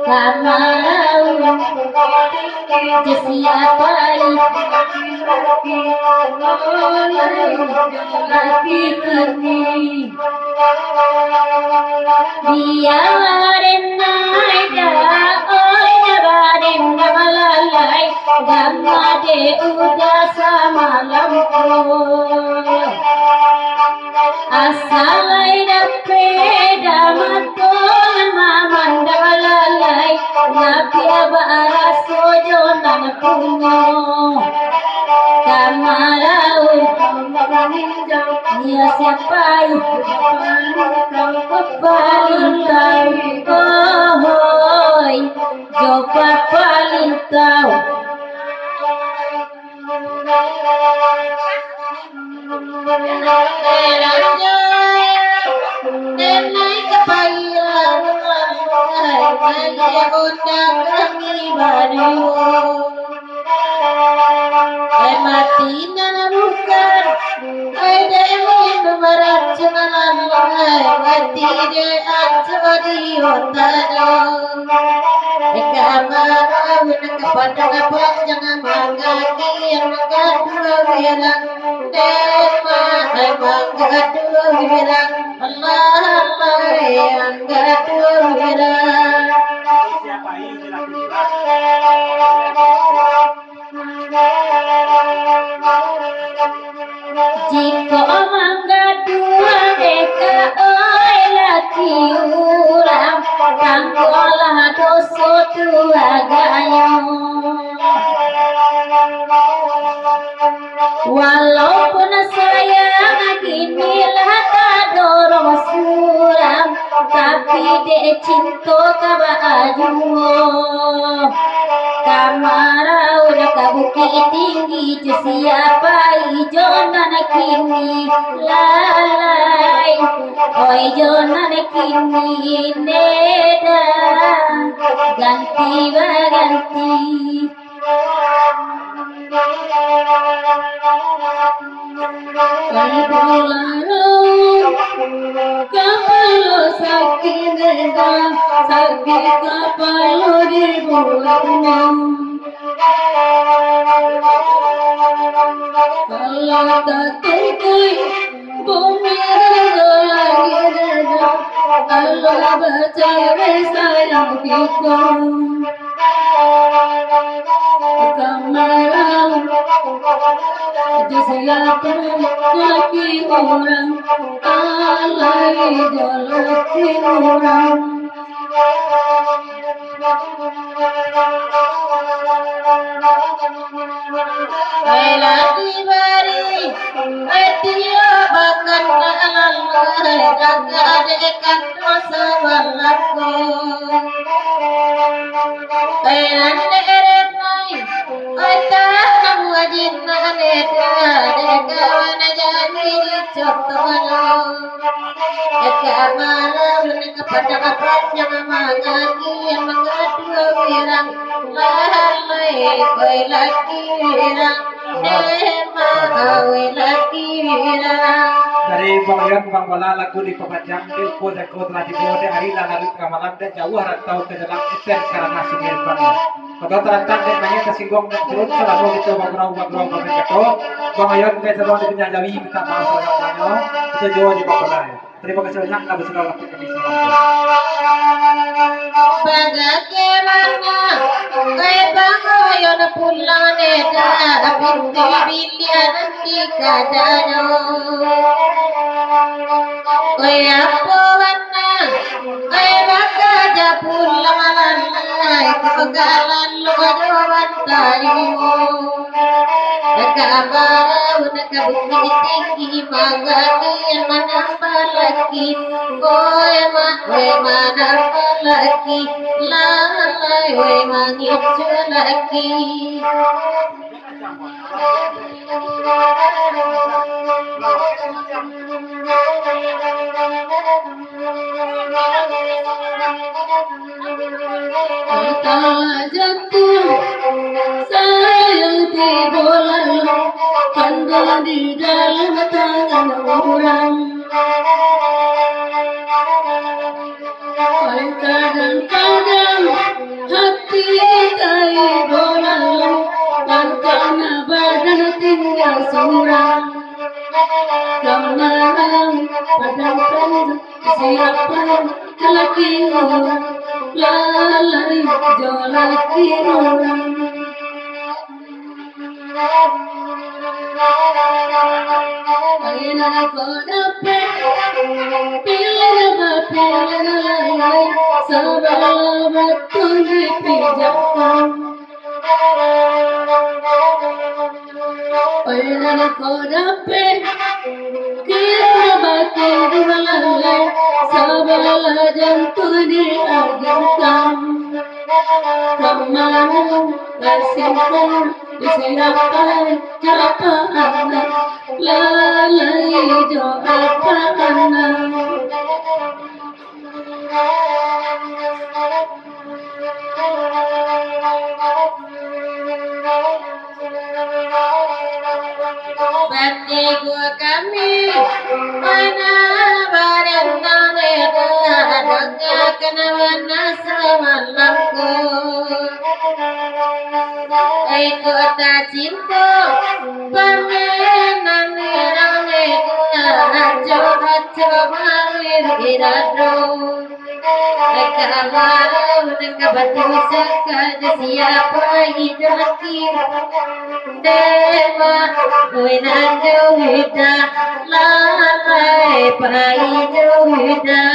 Kamarau siapa laki-laki biarin aja oi nyabarin malalai gamade udah samalam asalai dapeda maton mamandalalai napia bara sojonan punyo kamarau dia siapa palintau oh coba palintau Nenai kepairan Kaya undang kami baru mati nana bukan demin meracungan mati de anjodi otano kamarau kepada apa jangan mangaki yang mengadu wirang dema mengadu wirang Allah yang mengadu wirang jika mengadu deka oi laki urang kangkolah dosa tuagayo walaupun sayang kinilah kadorong suram tapi de cinta kabaju kamarau dah kabuki tinggi ju siapa ijonan kini lalai oi jonan kini neda ganti baganti Kapalo sakit neda sakit kapalo dibuatnya kalau tak terkui bumi lagi neda kalau baca sayang kita kamarau siapa laki orang alai laki orang lagi bari dia bahkan alalai jaga dekat dosa berlaku kepada apa jangan mengagi yang mengadu wirang lalai koi laki wirang dema koi laki wirang dari pengayan bang bala lagu di pemajang di kota kota di kota hari lalu ke malam dan jauh rantau ke dalam eten karena sumber panen. Kalau terantang dan banyak tersinggung dan turun selalu itu bagrau begitu. Pengayan ke sebelum dipenjajari minta maaf orangnya itu jauh di bawah. Terima kasih banyak lah bersama waktu kami semua. Bagaimana pengayan pulang neda pintu bilian di kadano apa warna bakaja pulang lalai kegagalan luaran tayo kamarau nakabukti tinggi mangani menambah lagi koe menambah lagi lalai mangitju lagi jatuh sayang di bola pandang di dalam tangan orang Oi kadang-kadang hati tai bolalu, karena badan tinggal seorang. Kemarau padang pendek siapa lelaki orang, lalai jo lelaki orang. Ayana ko dapat pilih lalai sebab betul dipijakan. Ayana ko dapat kira batu lalai sebab jantung diajarkan. Kemarau kasihkan siapa anak lalai jo anak. Bakti gua kami mana bareng nane adanya kenawana semalamku. Kota cinta permenan rame hajo malir irado. Kalau dengan batu sekada siapa hidup kira dewa winando hida lalai paido hida.